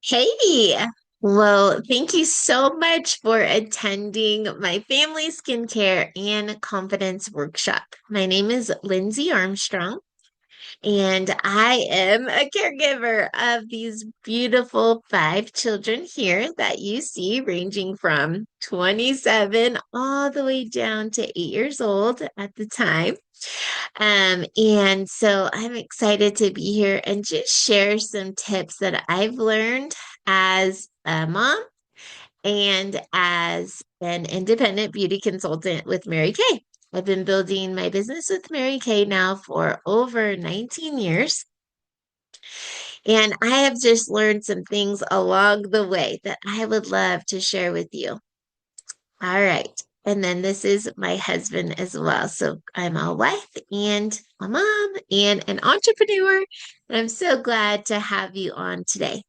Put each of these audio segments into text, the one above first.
Hey, well, thank you so much for attending my family skincare and confidence workshop. My name is Lindsay Armstrong, and I am a caregiver of these beautiful five children here that you see, ranging from 27 all the way down to 8 years old at the time. And so I'm excited to be here and just share some tips that I've learned as a mom and as an independent beauty consultant with Mary Kay. I've been building my business with Mary Kay now for over 19 years. And I have just learned some things along the way that I would love to share with you. All right. And then this is my husband as well. So I'm a wife and a mom and an entrepreneur. And I'm so glad to have you on today.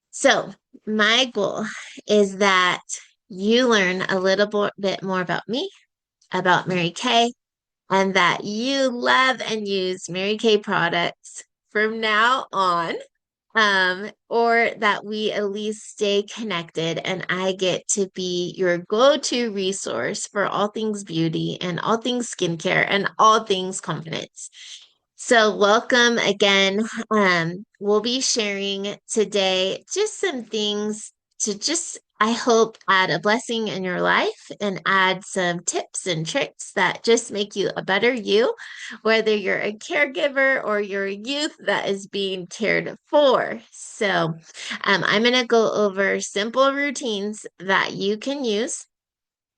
So my goal is that you learn a bit more about me, about Mary Kay, and that you love and use Mary Kay products from now on. Or that we at least stay connected and I get to be your go-to resource for all things beauty and all things skincare and all things confidence. So, welcome again. We'll be sharing today just some things to just, I hope, add a blessing in your life and add some tips and tricks that just make you a better you, whether you're a caregiver or you're a youth that is being cared for. So, I'm going to go over simple routines that you can use.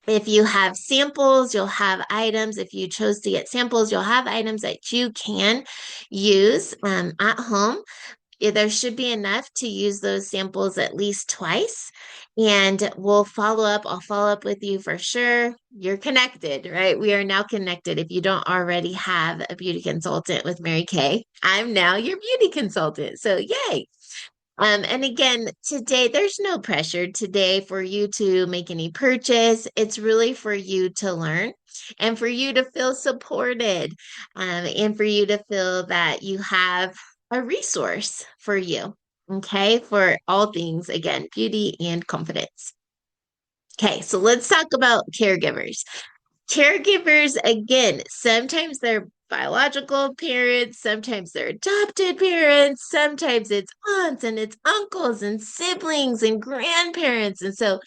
If you have samples, you'll have items. If you chose to get samples, you'll have items that you can use at home. There should be enough to use those samples at least twice. And we'll follow up. I'll follow up with you for sure. You're connected, right? We are now connected. If you don't already have a beauty consultant with Mary Kay, I'm now your beauty consultant. So, yay. And again, today there's no pressure today for you to make any purchase. It's really for you to learn and for you to feel supported, and for you to feel that you have a resource for you, okay, for all things, again, beauty and confidence. Okay, so let's talk about caregivers. Caregivers, again, sometimes they're biological parents, sometimes they're adopted parents, sometimes it's aunts and it's uncles and siblings and grandparents. And so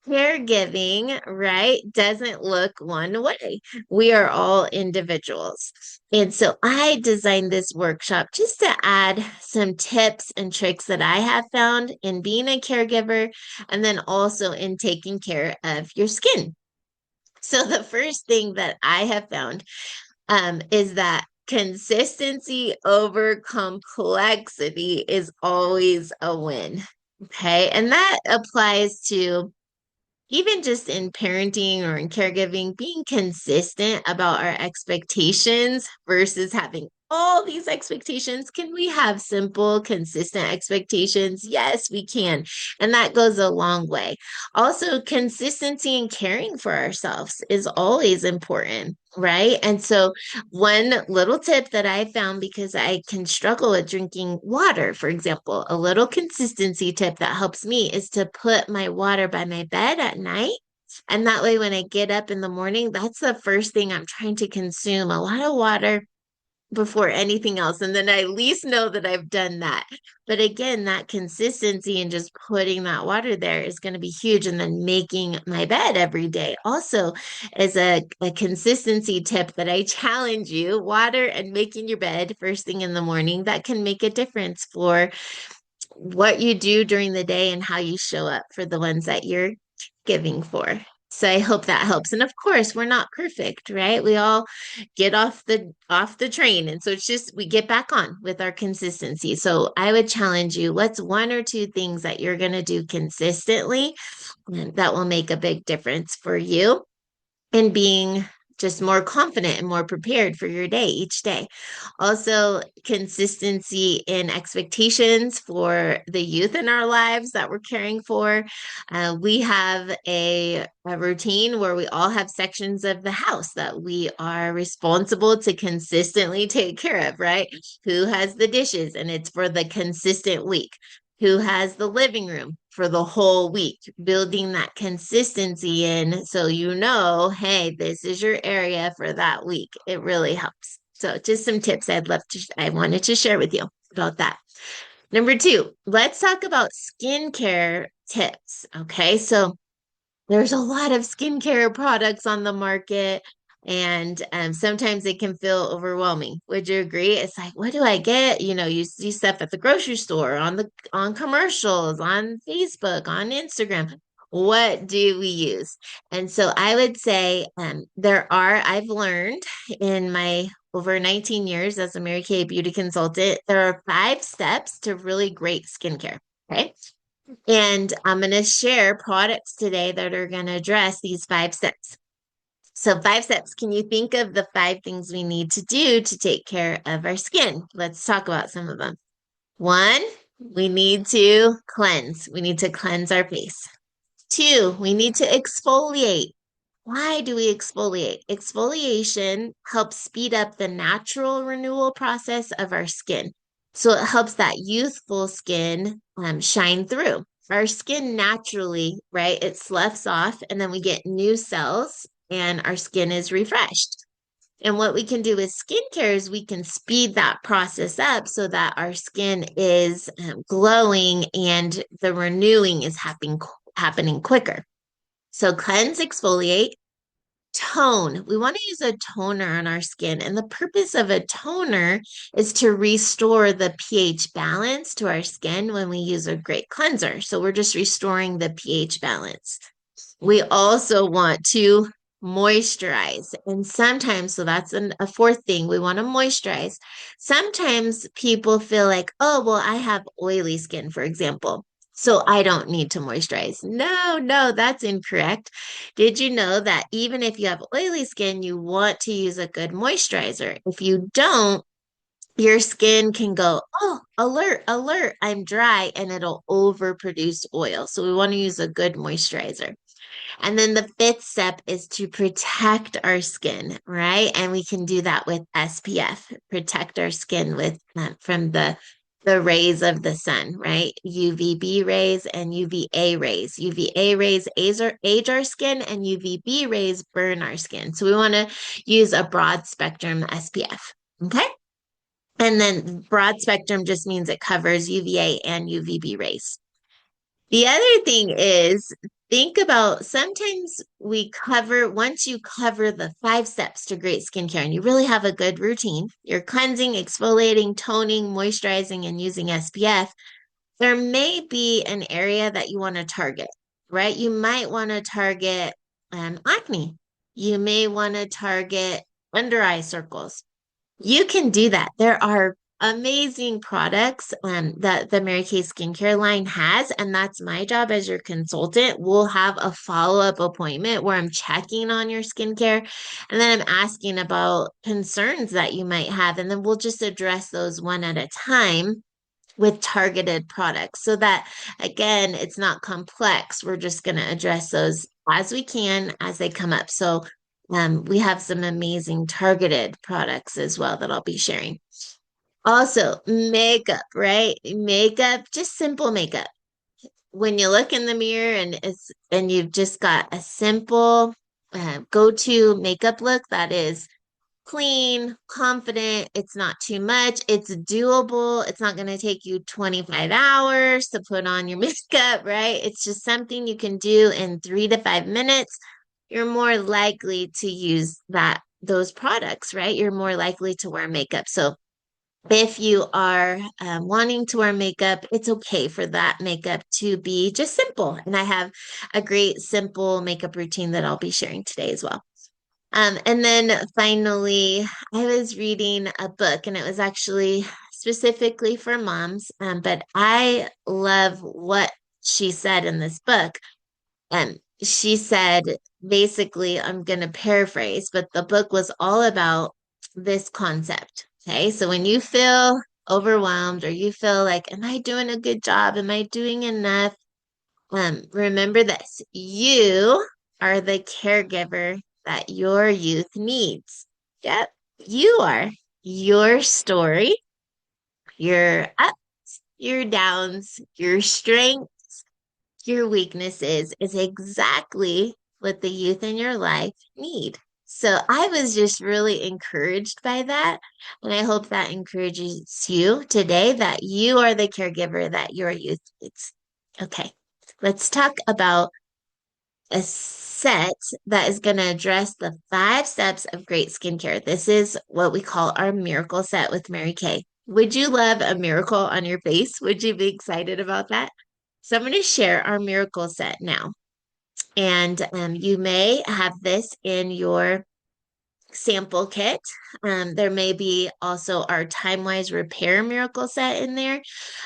caregiving, right, doesn't look one way. We are all individuals. And so I designed this workshop just to add some tips and tricks that I have found in being a caregiver and then also in taking care of your skin. So the first thing that I have found is that consistency over complexity is always a win. Okay. And that applies to even just in parenting or in caregiving, being consistent about our expectations versus having all these expectations. Can we have simple, consistent expectations? Yes, we can. And that goes a long way. Also, consistency in caring for ourselves is always important. Right. And so, one little tip that I found because I can struggle with drinking water, for example, a little consistency tip that helps me is to put my water by my bed at night. And that way, when I get up in the morning, that's the first thing I'm trying to consume a lot of water before anything else. And then I at least know that I've done that. But again, that consistency and just putting that water there is going to be huge. And then making my bed every day also is a consistency tip that I challenge you. Water and making your bed first thing in the morning, that can make a difference for what you do during the day and how you show up for the ones that you're giving for. So I hope that helps. And of course, we're not perfect, right? We all get off the train. And so it's just we get back on with our consistency. So I would challenge you, what's one or two things that you're going to do consistently that will make a big difference for you in being just more confident and more prepared for your day each day. Also, consistency in expectations for the youth in our lives that we're caring for. We have a routine where we all have sections of the house that we are responsible to consistently take care of, right? Who has the dishes? And it's for the consistent week. Who has the living room for the whole week, building that consistency in so you know, hey, this is your area for that week. It really helps. So just some tips I wanted to share with you about that. Number two, let's talk about skincare tips. Okay, so there's a lot of skincare products on the market, and sometimes it can feel overwhelming. Would you agree? It's like, what do I get? You know, you see stuff at the grocery store, on commercials, on Facebook, on Instagram. What do we use? And so I would say I've learned in my over 19 years as a Mary Kay beauty consultant, there are 5 steps to really great skincare. Okay. And I'm going to share products today that are going to address these 5 steps. So, 5 steps. Can you think of the 5 things we need to do to take care of our skin? Let's talk about some of them. One, we need to cleanse. We need to cleanse our face. Two, we need to exfoliate. Why do we exfoliate? Exfoliation helps speed up the natural renewal process of our skin. So it helps that youthful skin shine through. Our skin naturally, right? It sloughs off and then we get new cells and our skin is refreshed. And what we can do with skincare is we can speed that process up so that our skin is glowing and the renewing is happening quicker. So cleanse, exfoliate, tone. We want to use a toner on our skin. And the purpose of a toner is to restore the pH balance to our skin when we use a great cleanser. So we're just restoring the pH balance. We also want to moisturize. And sometimes, so that's a fourth thing, we want to moisturize. Sometimes people feel like, oh, well, I have oily skin, for example. So I don't need to moisturize. No, no, that's incorrect. Did you know that even if you have oily skin, you want to use a good moisturizer? If you don't, your skin can go, oh, alert, alert, I'm dry, and it'll overproduce oil. So we want to use a good moisturizer. And then the fifth step is to protect our skin, right? And we can do that with SPF, protect our skin with from the rays of the sun, right? UVB rays and UVA rays. UVA rays age our skin, and UVB rays burn our skin. So we want to use a broad spectrum SPF. Okay. And then broad spectrum just means it covers UVA and UVB rays. The other thing is think about sometimes once you cover the 5 steps to great skincare and you really have a good routine, you're cleansing, exfoliating, toning, moisturizing, and using SPF, there may be an area that you want to target, right? You might want to target acne. You may want to target under eye circles. You can do that. There are amazing products that the Mary Kay skincare line has, and that's my job as your consultant. We'll have a follow-up appointment where I'm checking on your skincare, and then I'm asking about concerns that you might have, and then we'll just address those one at a time with targeted products so that again it's not complex. We're just going to address those as we can as they come up. So we have some amazing targeted products as well that I'll be sharing. Also, makeup, right? Makeup, just simple makeup. When you look in the mirror and you've just got a simple go-to makeup look that is clean, confident, it's not too much, it's doable, it's not going to take you 25 hours to put on your makeup, right? It's just something you can do in 3 to 5 minutes. You're more likely to use those products, right? You're more likely to wear makeup. So if you are wanting to wear makeup, it's okay for that makeup to be just simple. And I have a great simple makeup routine that I'll be sharing today as well. And then finally, I was reading a book and it was actually specifically for moms. But I love what she said in this book. she said, basically, I'm going to paraphrase, but the book was all about this concept. Okay. So when you feel overwhelmed or you feel like, am I doing a good job? Am I doing enough? Remember this, you are the caregiver that your youth needs. Yep. You are. Your story, your ups, your downs, your strength, your weaknesses is exactly what the youth in your life need. So I was just really encouraged by that. And I hope that encourages you today that you are the caregiver that your youth needs. Okay, let's talk about a set that is going to address the 5 steps of great skincare. This is what we call our miracle set with Mary Kay. Would you love a miracle on your face? Would you be excited about that? So I'm going to share our miracle set now. And you may have this in your sample kit. There may be also our time-wise repair miracle set in there.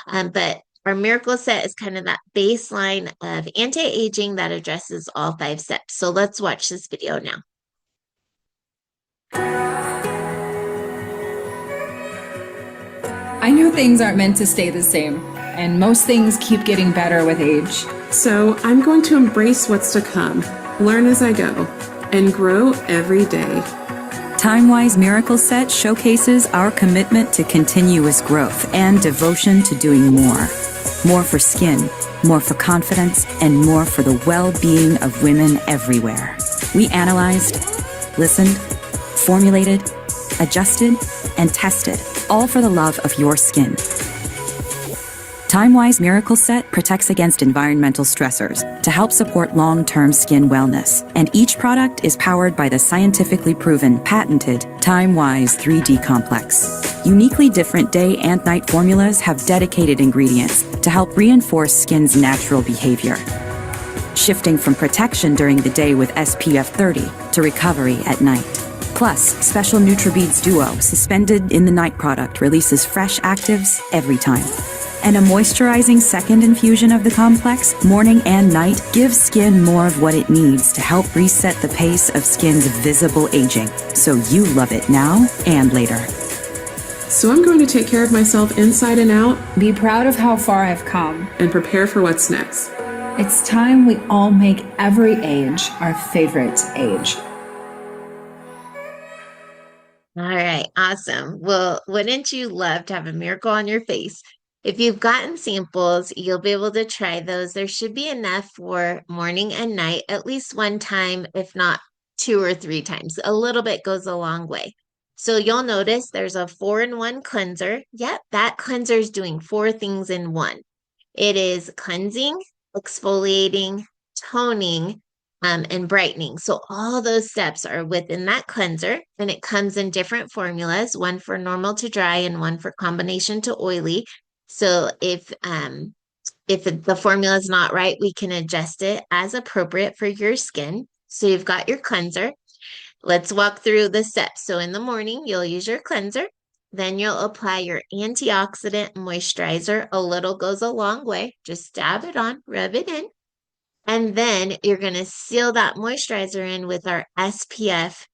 But our miracle set is kind of that baseline of anti-aging that addresses all 5 steps. So let's watch this video now. I know things aren't meant to stay the same, and most things keep getting better with age. So I'm going to embrace what's to come, learn as I go, and grow every day. TimeWise Miracle Set showcases our commitment to continuous growth and devotion to doing more. More for skin, more for confidence, and more for the well-being of women everywhere. We analyzed, listened, formulated, adjusted, and tested, all for the love of your skin. TimeWise Miracle Set protects against environmental stressors to help support long-term skin wellness, and each product is powered by the scientifically proven, patented TimeWise 3D Complex. Uniquely different day and night formulas have dedicated ingredients to help reinforce skin's natural behavior, shifting from protection during the day with SPF 30 to recovery at night. Plus, special NutriBeads Duo suspended in the night product releases fresh actives every time. And a moisturizing second infusion of the complex, morning and night, gives skin more of what it needs to help reset the pace of skin's visible aging, so you love it now and later. So I'm going to take care of myself inside and out Be proud of how far I've come. and prepare for what's next. It's time we all make every age our favorite age. All right, awesome. Well, wouldn't you love to have a miracle on your face? If you've gotten samples, you'll be able to try those. There should be enough for morning and night, at least one time, if not 2 or 3 times. A little bit goes a long way. So you'll notice there's a 4-in-1 cleanser. Yep, that cleanser is doing 4 things in one. It is cleansing, exfoliating, toning, and brightening. So all those steps are within that cleanser, and it comes in different formulas, one for normal to dry and one for combination to oily. So if the formula is not right, we can adjust it as appropriate for your skin. So you've got your cleanser. Let's walk through the steps. So in the morning, you'll use your cleanser. Then you'll apply your antioxidant moisturizer. A little goes a long way. Just dab it on, rub it in. And then you're going to seal that moisturizer in with our SPF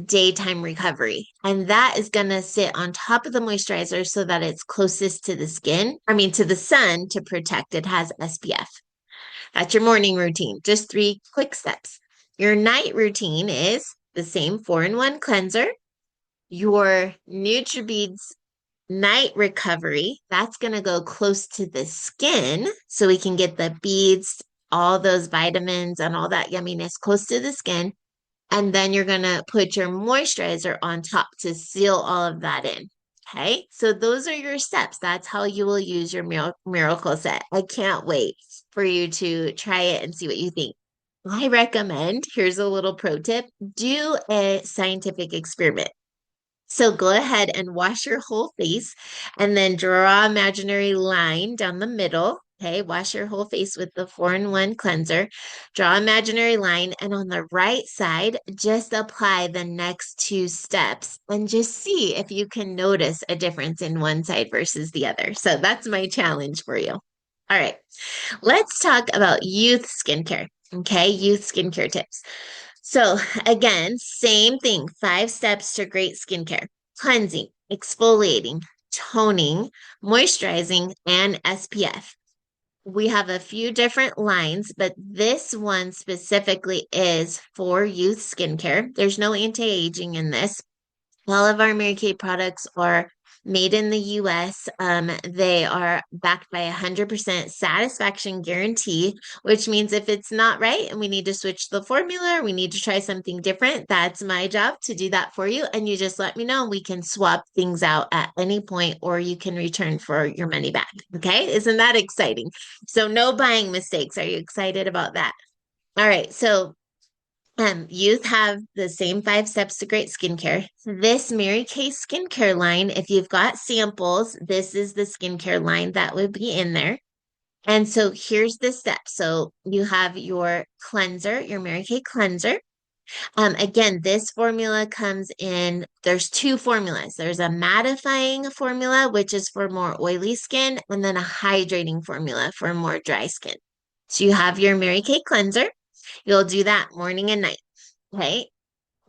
daytime recovery. And that is going to sit on top of the moisturizer so that it's closest to the skin, to the sun to protect. It has SPF. That's your morning routine. Just 3 quick steps. Your night routine is the same 4-in-1 cleanser. Your NutriBeads night recovery, that's going to go close to the skin so we can get the beads, all those vitamins and all that yumminess close to the skin. And then you're going to put your moisturizer on top to seal all of that in. Okay, so those are your steps. That's how you will use your miracle set. I can't wait for you to try it and see what you think. I recommend, here's a little pro tip, do a scientific experiment. So go ahead and wash your whole face and then draw an imaginary line down the middle. Okay, wash your whole face with the 4-in-1 cleanser. Draw an imaginary line, and on the right side, just apply the next 2 steps and just see if you can notice a difference in one side versus the other. So that's my challenge for you. All right, let's talk about youth skincare. Okay, youth skincare tips. So, again, same thing, 5 steps to great skincare: cleansing, exfoliating, toning, moisturizing, and SPF. We have a few different lines, but this one specifically is for youth skincare. There's no anti-aging in this. All of our Mary Kay products are made in the US. They are backed by 100% satisfaction guarantee, which means if it's not right and we need to switch the formula, or we need to try something different, that's my job to do that for you. And you just let me know. We can swap things out at any point, or you can return for your money back. Okay. Isn't that exciting? So, no buying mistakes. Are you excited about that? All right. So, youth have the same 5 steps to great skincare. This Mary Kay skincare line, if you've got samples, this is the skincare line that would be in there. And so here's the steps. So you have your cleanser, your Mary Kay cleanser. Again, this formula comes in, there's 2 formulas. There's a mattifying formula, which is for more oily skin, and then a hydrating formula for more dry skin. So you have your Mary Kay cleanser. You'll do that morning and night. Okay.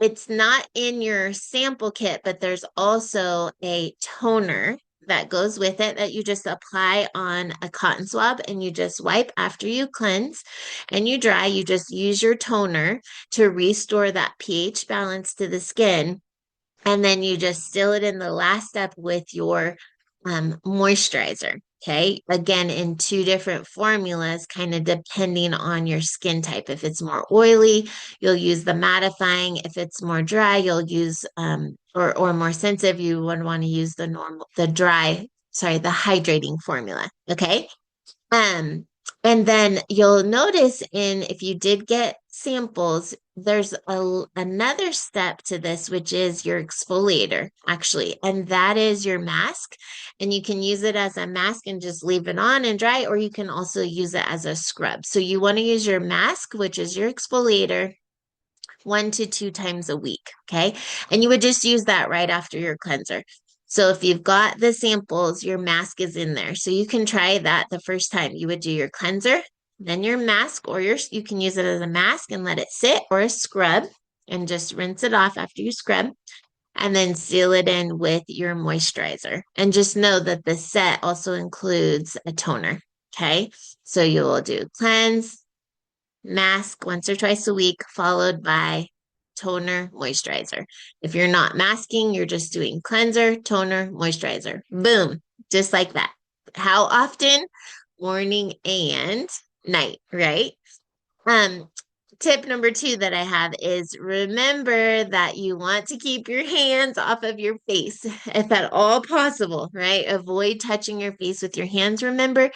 It's not in your sample kit, but there's also a toner that goes with it that you just apply on a cotton swab and you just wipe after you cleanse and you dry. You just use your toner to restore that pH balance to the skin. And then you just seal it in the last step with your moisturizer. Okay. Again, in 2 different formulas, kind of depending on your skin type. If it's more oily, you'll use the mattifying. If it's more dry, you'll use, or more sensitive, you would want to use the hydrating formula. Okay. Um, and then you'll notice if you did get samples, there's another step to this, which is your exfoliator, actually, and that is your mask. And you can use it as a mask and just leave it on and dry, or you can also use it as a scrub. So you want to use your mask, which is your exfoliator, 1 to 2 times a week. Okay. And you would just use that right after your cleanser. So if you've got the samples, your mask is in there. So you can try that the first time. You would do your cleanser, then your mask, or you can use it as a mask and let it sit, or a scrub, and just rinse it off after you scrub, and then seal it in with your moisturizer. And just know that the set also includes a toner. Okay. So you will do cleanse, mask 1 or 2 times a week, followed by toner, moisturizer. If you're not masking, you're just doing cleanser, toner, moisturizer. Boom, just like that. How often? Morning and night, right? Um, Tip number 2 that I have is remember that you want to keep your hands off of your face if at all possible, right? Avoid touching your face with your hands. Remember,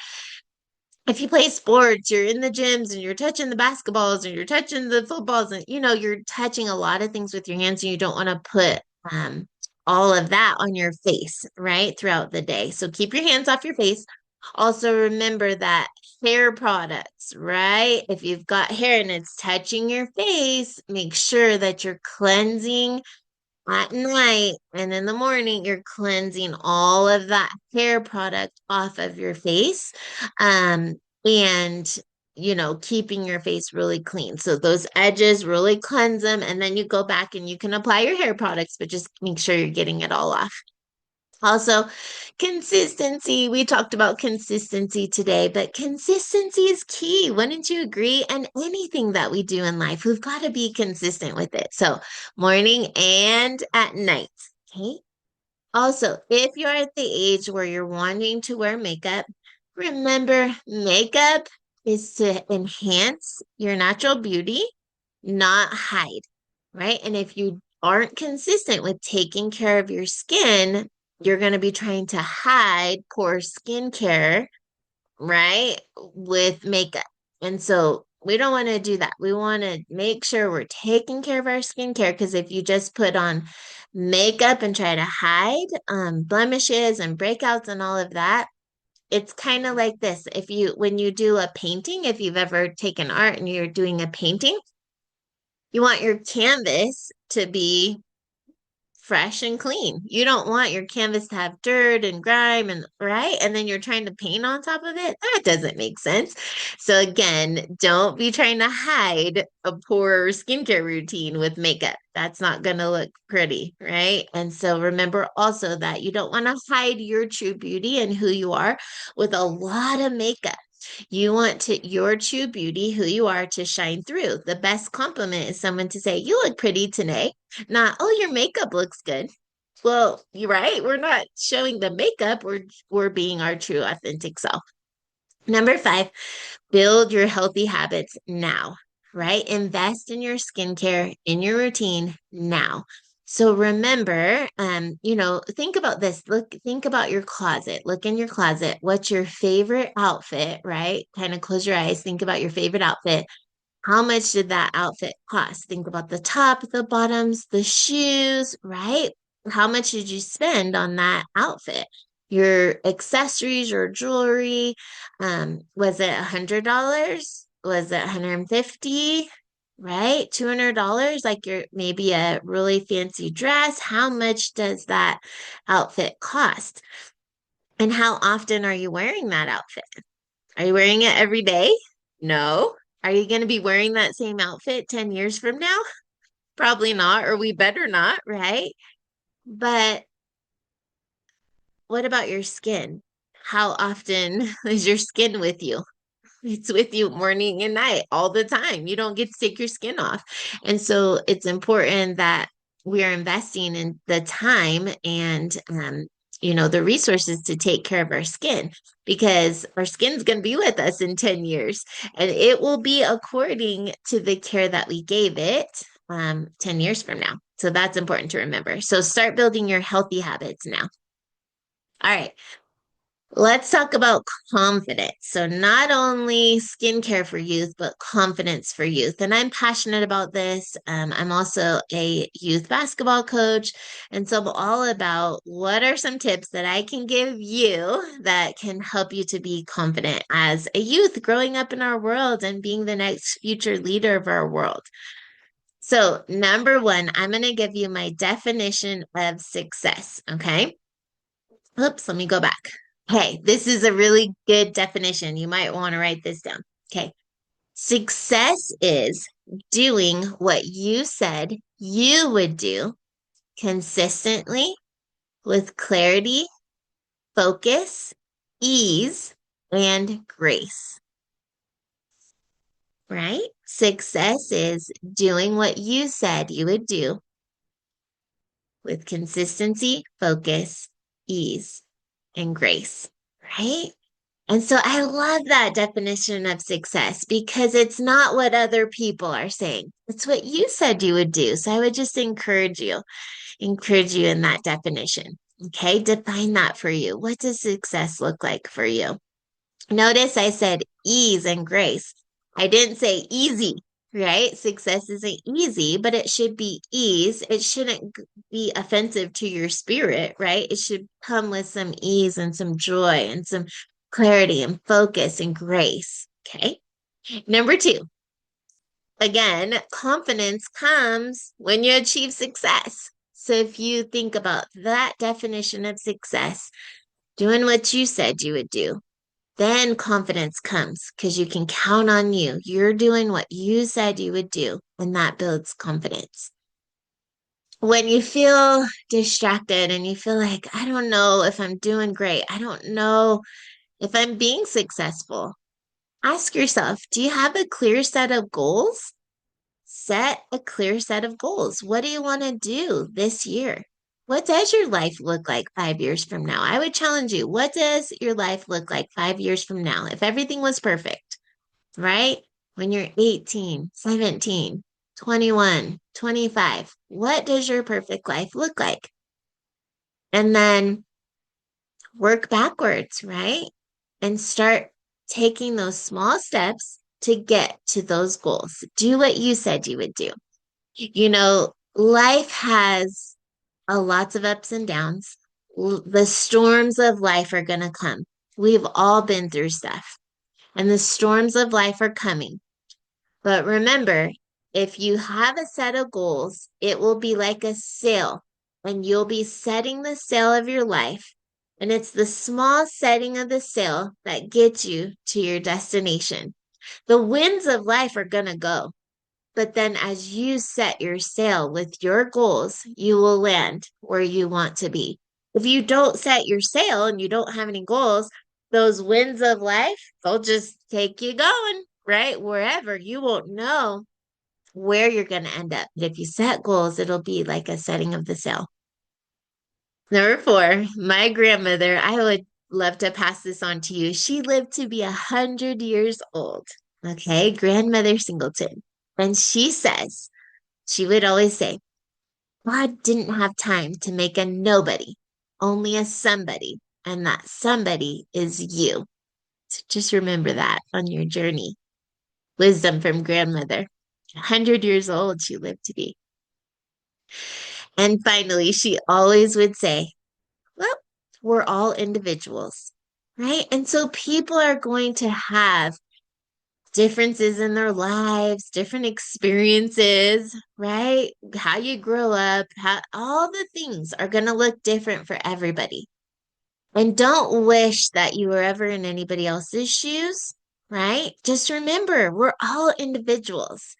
if you play sports, you're in the gyms and you're touching the basketballs and you're touching the footballs, and you're touching a lot of things with your hands, and you don't want to put all of that on your face, right, throughout the day. So keep your hands off your face. Also, remember that hair products, right? If you've got hair and it's touching your face, make sure that you're cleansing at night, and in the morning you're cleansing all of that hair product off of your face, and keeping your face really clean, so those edges, really cleanse them, and then you go back and you can apply your hair products, but just make sure you're getting it all off. Also, consistency. We talked about consistency today, but consistency is key. Wouldn't you agree? And anything that we do in life, we've got to be consistent with it. So, morning and at night. Okay. Also, if you're at the age where you're wanting to wear makeup, remember makeup is to enhance your natural beauty, not hide, right? And if you aren't consistent with taking care of your skin, you're going to be trying to hide poor skincare, right? With makeup. And so we don't want to do that. We want to make sure we're taking care of our skincare, because if you just put on makeup and try to hide blemishes and breakouts and all of that, it's kind of like this. When you do a painting, if you've ever taken art and you're doing a painting, you want your canvas to be fresh and clean. You don't want your canvas to have dirt and grime and right. And then you're trying to paint on top of it. That doesn't make sense. So again, don't be trying to hide a poor skincare routine with makeup. That's not going to look pretty, right? And so remember also that you don't want to hide your true beauty and who you are with a lot of makeup. You want to your true beauty, who you are, to shine through. The best compliment is someone to say, "You look pretty today." Not, "Oh, your makeup looks good." Well, you're right. We're not showing the makeup. We're being our true authentic self. Number five, build your healthy habits now, right? Invest in your skincare, in your routine now. So remember, think about this. Think about your closet. Look in your closet. What's your favorite outfit, right? Kind of close your eyes. Think about your favorite outfit. How much did that outfit cost? Think about the top, the bottoms, the shoes, right? How much did you spend on that outfit? Your accessories, your jewelry, was it $100? Was it 150? Right? $200, like your maybe a really fancy dress. How much does that outfit cost? And how often are you wearing that outfit? Are you wearing it every day? No. Are you going to be wearing that same outfit 10 years from now? Probably not, or we better not, right? But what about your skin? How often is your skin with you? It's with you morning and night all the time. You don't get to take your skin off. And so it's important that we are investing in the time and the resources to take care of our skin because our skin's going to be with us in 10 years and it will be according to the care that we gave it 10 years from now. So that's important to remember. So start building your healthy habits now. All right. Let's talk about confidence. So, not only skincare for youth, but confidence for youth. And I'm passionate about this. I'm also a youth basketball coach. And so, I'm all about what are some tips that I can give you that can help you to be confident as a youth growing up in our world and being the next future leader of our world. So, number one, I'm going to give you my definition of success. Okay. Oops, let me go back. Okay, this is a really good definition. You might want to write this down. Okay. Success is doing what you said you would do consistently with clarity, focus, ease, and grace. Right? Success is doing what you said you would do with consistency, focus, ease, and grace. Right? And so I love that definition of success because it's not what other people are saying. It's what you said you would do. So I would just encourage you in that definition. Okay, define that for you. What does success look like for you? Notice I said ease and grace. I didn't say easy, right? Success isn't easy, but it should be ease. It shouldn't be offensive to your spirit, right? It should come with some ease and some joy and some clarity and focus and grace. Okay. Number two, again, confidence comes when you achieve success. So if you think about that definition of success, doing what you said you would do, then confidence comes because you can count on you. You're doing what you said you would do, and that builds confidence. When you feel distracted and you feel like, I don't know if I'm doing great, I don't know if I'm being successful, ask yourself, do you have a clear set of goals? Set a clear set of goals. What do you want to do this year? What does your life look like 5 years from now? I would challenge you. What does your life look like 5 years from now? If everything was perfect, right? When you're 18, 17, 21, 25, what does your perfect life look like? And then work backwards, right? And start taking those small steps to get to those goals. Do what you said you would do. Life has lots of ups and downs. The storms of life are going to come. We've all been through stuff, and the storms of life are coming. But remember, if you have a set of goals, it will be like a sail and you'll be setting the sail of your life. And it's the small setting of the sail that gets you to your destination. The winds of life are going to go. But then, as you set your sail with your goals, you will land where you want to be. If you don't set your sail and you don't have any goals, those winds of life, they'll just take you going, right? Wherever. You won't know where you're going to end up. But if you set goals, it'll be like a setting of the sail. Number four, my grandmother, I would love to pass this on to you. She lived to be 100 years old. Okay, grandmother Singleton. And she would always say, God didn't have time to make a nobody, only a somebody. And that somebody is you. So just remember that on your journey. Wisdom from grandmother. 100 years old, she lived to be. And finally, she always would say, well, we're all individuals, right? And so people are going to have differences in their lives, different experiences, right? How you grow up, how all the things are going to look different for everybody. And don't wish that you were ever in anybody else's shoes, right? Just remember, we're all individuals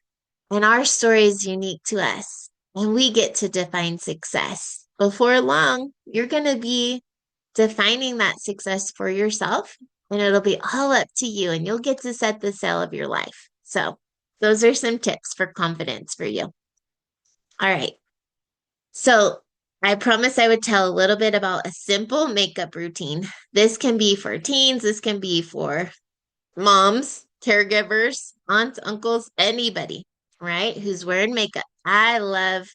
and our story is unique to us. And we get to define success. Before long, you're going to be defining that success for yourself, and it'll be all up to you, and you'll get to set the sail of your life. So, those are some tips for confidence for you. All right. So, I promised I would tell a little bit about a simple makeup routine. This can be for teens, this can be for moms, caregivers, aunts, uncles, anybody, right? Who's wearing makeup. I love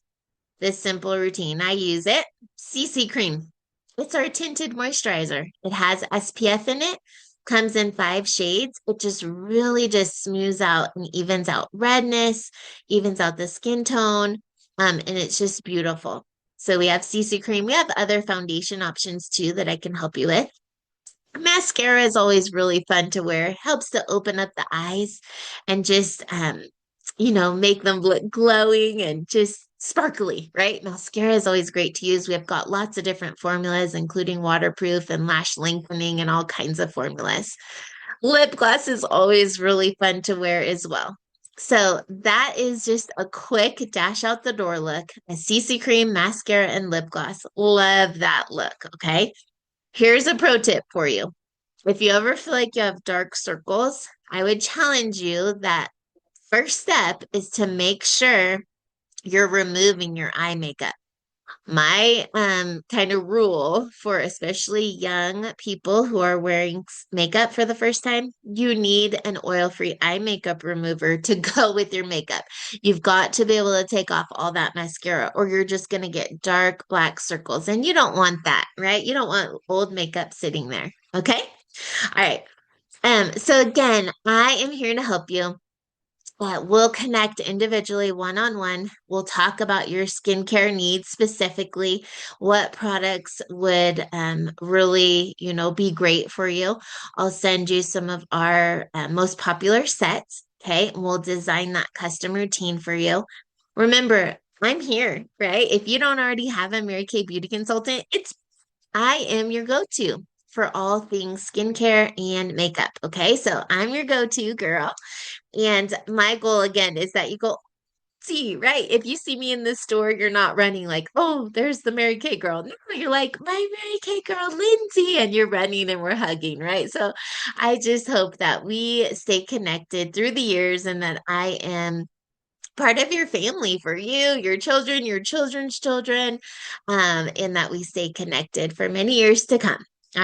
this simple routine. I use it. CC cream. It's our tinted moisturizer. It has SPF in it, comes in 5 shades. It just really just smooths out and evens out redness, evens out the skin tone, and it's just beautiful. So we have CC cream. We have other foundation options too that I can help you with. Mascara is always really fun to wear. It helps to open up the eyes and just make them look glowing and just sparkly, right? Mascara is always great to use. We have got lots of different formulas, including waterproof and lash lengthening and all kinds of formulas. Lip gloss is always really fun to wear as well. So that is just a quick dash out the door look, a CC cream, mascara, and lip gloss. Love that look, okay? Here's a pro tip for you. If you ever feel like you have dark circles, I would challenge you that first step is to make sure you're removing your eye makeup. My kind of rule for especially young people who are wearing makeup for the first time, you need an oil-free eye makeup remover to go with your makeup. You've got to be able to take off all that mascara or you're just going to get dark black circles and you don't want that, right? You don't want old makeup sitting there. Okay? All right. So again, I am here to help you. We'll connect individually one-on-one. We'll talk about your skincare needs specifically, what products would really, be great for you. I'll send you some of our most popular sets, okay? And we'll design that custom routine for you. Remember, I'm here, right? If you don't already have a Mary Kay Beauty Consultant, I am your go-to for all things skincare and makeup, okay? So I'm your go-to girl. And my goal again is that you go see, right? If you see me in the store, you're not running like, oh, there's the Mary Kay girl. No, you're like, my Mary Kay girl, Lindsay, and you're running and we're hugging, right? So I just hope that we stay connected through the years and that I am part of your family for you, your children, your children's children, and that we stay connected for many years to come.